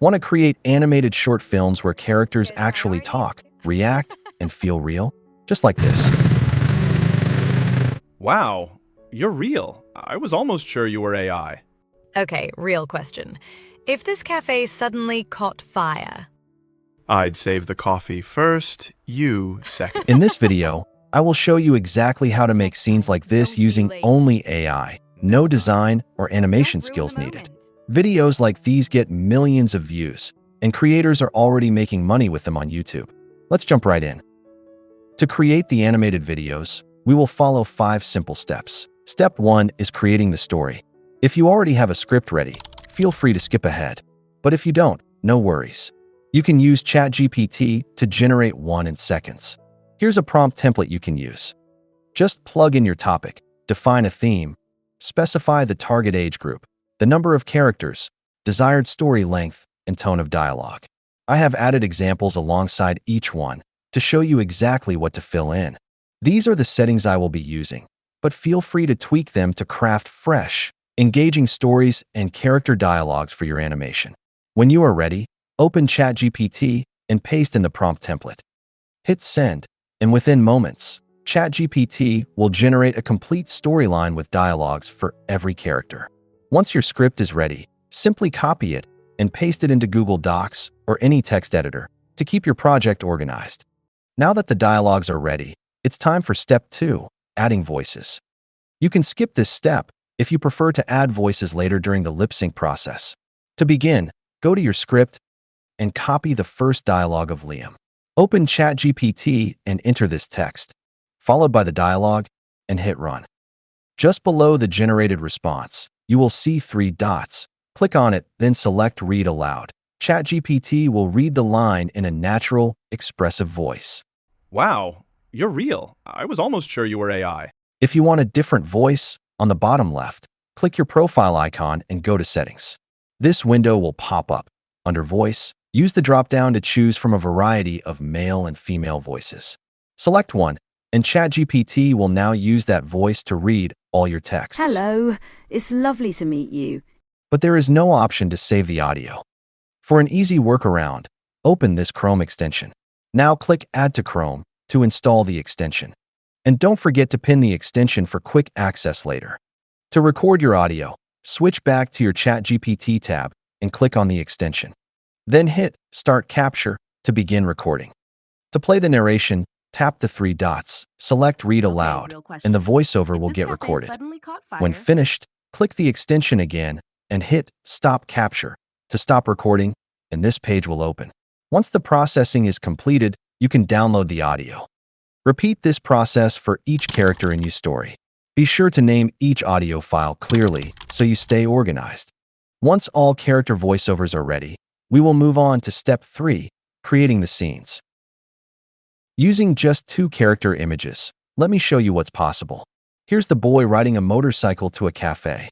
Want to create animated short films where characters actually talk, react, and feel real? Just like this. Wow, you're real. I was almost sure you were AI. Okay, real question. If this cafe suddenly caught fire, I'd save the coffee first, you second. In this video, I will show you exactly how to make scenes like this Don't be using late. only AI, no design or animation don't ruin skills the needed. moment. Videos like these get millions of views, and creators are already making money with them on YouTube. Let's jump right in. To create the animated videos, we will follow 5 simple steps. Step 1 is creating the story. If you already have a script ready, feel free to skip ahead. But if you don't, no worries. You can use ChatGPT to generate one in seconds. Here's a prompt template you can use. Just plug in your topic, define a theme, specify the target age group, the number of characters, desired story length, and tone of dialogue. I have added examples alongside each one to show you exactly what to fill in. These are the settings I will be using, but feel free to tweak them to craft fresh, engaging stories and character dialogues for your animation. When you are ready, open ChatGPT and paste in the prompt template. Hit send, and within moments, ChatGPT will generate a complete storyline with dialogues for every character. Once your script is ready, simply copy it and paste it into Google Docs or any text editor to keep your project organized. Now that the dialogues are ready, it's time for step 2, adding voices. You can skip this step if you prefer to add voices later during the lip sync process. To begin, go to your script and copy the first dialogue of Liam. Open ChatGPT and enter this text, followed by the dialogue, and hit run. Just below the generated response, you will see 3 dots. Click on it, then select Read Aloud. ChatGPT will read the line in a natural, expressive voice. Wow, you're real. I was almost sure you were AI. If you want a different voice, on the bottom left, click your profile icon and go to Settings. This window will pop up. Under Voice, use the drop-down to choose from a variety of male and female voices. Select one, and ChatGPT will now use that voice to read all your texts. Hello, it's lovely to meet you. But there is no option to save the audio. For an easy workaround, open this Chrome extension. Now click Add to Chrome to install the extension. And don't forget to pin the extension for quick access later. To record your audio, switch back to your ChatGPT tab and click on the extension. Then hit Start Capture to begin recording. To play the narration, tap the 3 dots, select Read Aloud, and the voiceover will get recorded. When finished, click the extension again and hit Stop Capture to stop recording, and this page will open. Once the processing is completed, you can download the audio. Repeat this process for each character in your story. Be sure to name each audio file clearly so you stay organized. Once all character voiceovers are ready, we will move on to step 3, creating the scenes. Using just 2 character images, let me show you what's possible. Here's the boy riding a motorcycle to a cafe.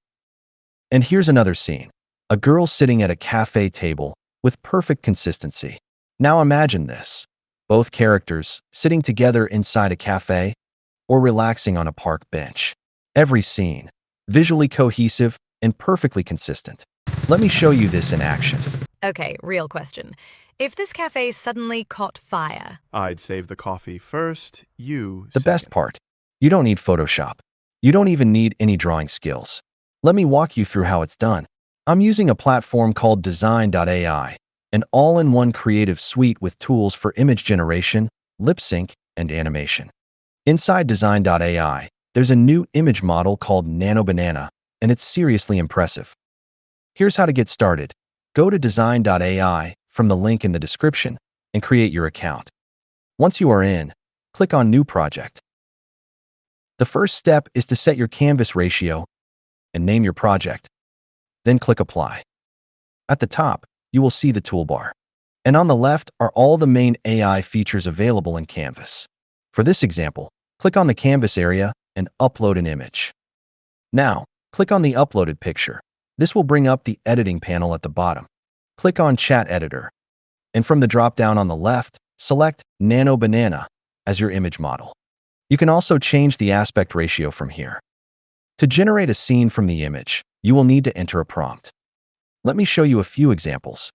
And here's another scene, a girl sitting at a cafe table with perfect consistency. Now imagine this, both characters sitting together inside a cafe or relaxing on a park bench. Every scene, visually cohesive and perfectly consistent. Let me show you this in action. Okay, real question. If this cafe suddenly caught fire, I'd save the coffee first, you The best second. part, you don't need Photoshop. You don't even need any drawing skills. Let me walk you through how it's done. I'm using a platform called design.ai, an all-in-one creative suite with tools for image generation, lip sync, and animation. Inside design.ai, there's a new image model called Nano Banana, and it's seriously impressive. Here's how to get started. Go to design.ai from the link in the description and create your account. Once you are in, click on New Project. The first step is to set your canvas ratio and name your project. Then click Apply. At the top, you will see the toolbar. And on the left are all the main AI features available in Canvas. For this example, click on the canvas area and upload an image. Now, click on the uploaded picture. This will bring up the editing panel at the bottom. Click on Chat Editor. And from the drop-down on the left, select Nano Banana as your image model. You can also change the aspect ratio from here. To generate a scene from the image, you will need to enter a prompt. Let me show you a few examples.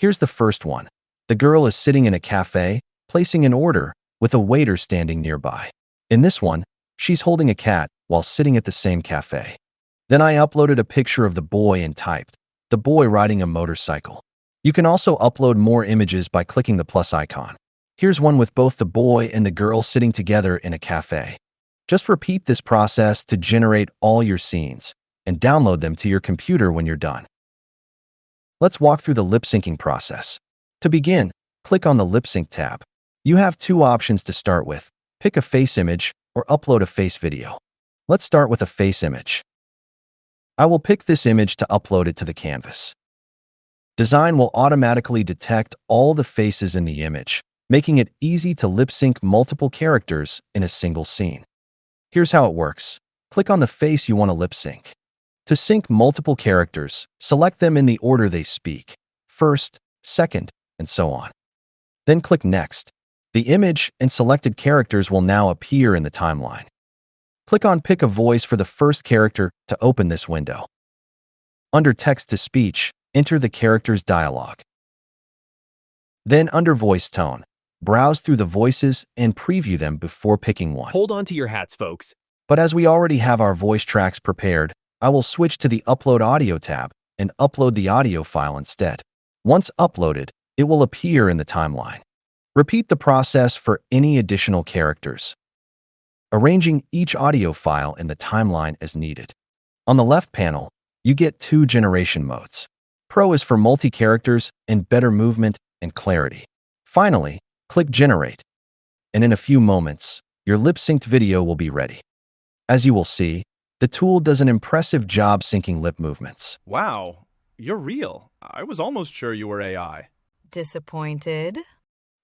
Here's the first one. The girl is sitting in a cafe, placing an order, with a waiter standing nearby. In this one, she's holding a cat while sitting at the same cafe. Then I uploaded a picture of the boy and typed, the boy riding a motorcycle. You can also upload more images by clicking the plus icon. Here's one with both the boy and the girl sitting together in a cafe. Just repeat this process to generate all your scenes and download them to your computer when you're done. Let's walk through the lip syncing process. To begin, click on the lip sync tab. You have two options to start with. Pick a face image or upload a face video. Let's start with a face image. I will pick this image to upload it to the canvas. Design will automatically detect all the faces in the image, making it easy to lip sync multiple characters in a single scene. Here's how it works. Click on the face you want to lip sync. To sync multiple characters, select them in the order they speak, first, second, and so on. Then click Next. The image and selected characters will now appear in the timeline. Click on Pick a Voice for the first character to open this window. Under Text-to-Speech, enter the character's dialogue. Then under Voice Tone, browse through the voices and preview them before picking one. Hold on to your hats, folks. But as we already have our voice tracks prepared, I will switch to the Upload Audio tab and upload the audio file instead. Once uploaded, it will appear in the timeline. Repeat the process for any additional characters, arranging each audio file in the timeline as needed. On the left panel, you get two generation modes. Pro is for multi-characters and better movement and clarity. Finally, click Generate, and in a few moments, your lip-synced video will be ready. As you will see, the tool does an impressive job syncing lip movements. Wow, you're real. I was almost sure you were AI. Disappointed?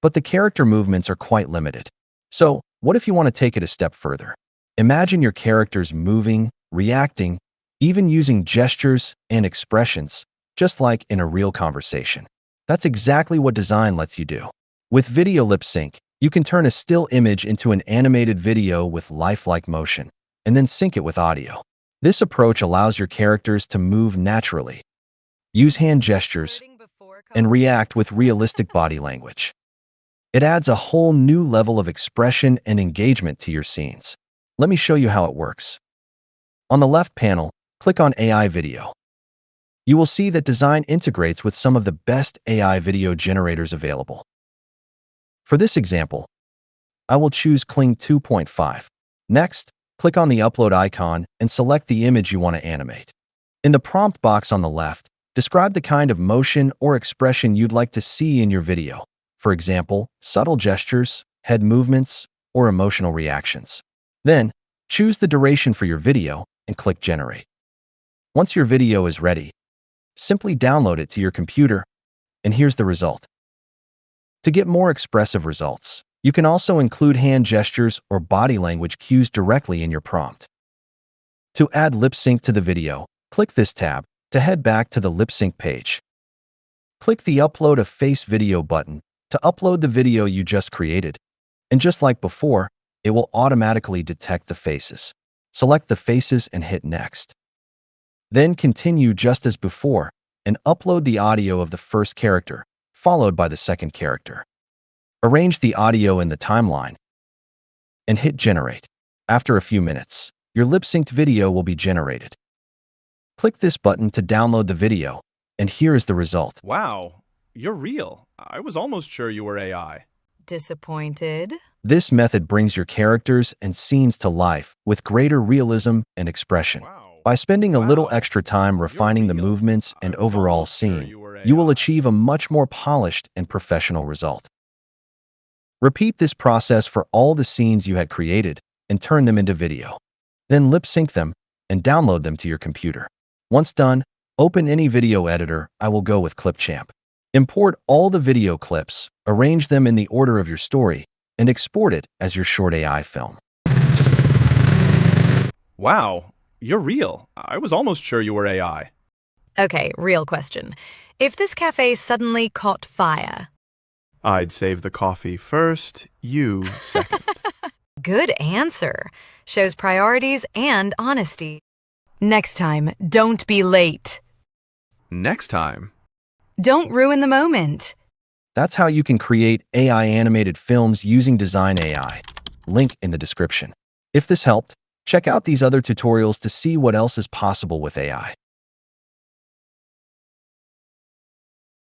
But the character movements are quite limited. So, what if you want to take it a step further? Imagine your characters moving, reacting, even using gestures and expressions, just like in a real conversation. That's exactly what design lets you do. With video lip sync, you can turn a still image into an animated video with lifelike motion, and then sync it with audio. This approach allows your characters to move naturally, use hand gestures, and react with realistic body language. It adds a whole new level of expression and engagement to your scenes. Let me show you how it works. On the left panel, click on AI Video. You will see that Design integrates with some of the best AI video generators available. For this example, I will choose Kling 2.5. Next, click on the upload icon and select the image you want to animate. In the prompt box on the left, describe the kind of motion or expression you'd like to see in your video. For example, subtle gestures, head movements, or emotional reactions. Then, choose the duration for your video and click Generate. Once your video is ready, simply download it to your computer, and here's the result. To get more expressive results, you can also include hand gestures or body language cues directly in your prompt. To add lip sync to the video, click this tab to head back to the lip sync page. Click the Upload a Face Video button to upload the video you just created, and just like before, it will automatically detect the faces. Select the faces and hit Next. Then continue just as before and upload the audio of the first character, followed by the second character. Arrange the audio in the timeline and hit Generate. After a few minutes, your lip-synced video will be generated. Click this button to download the video, and here is the result. Wow, you're real. I was almost sure you were AI. Disappointed? This method brings your characters and scenes to life with greater realism and expression. Wow. By spending a little Wow. extra time refining the real. movements and I was overall almost sure scene, you were you will AI. achieve a much more polished and professional result. Repeat this process for all the scenes you had created and turn them into video. Then lip sync them and download them to your computer. Once done, open any video editor. I will go with Clipchamp. Import all the video clips, arrange them in the order of your story, and export it as your short AI film. Wow, you're real. I was almost sure you were AI. Okay, real question. If this cafe suddenly caught fire? I'd save the coffee first, you second. Good answer. Shows priorities and honesty. Next time, don't be late. Next time, Don't ruin the moment. That's how you can create AI animated films using Design.ai. Link in the description. If this helped, check out these other tutorials to see what else is possible with AI.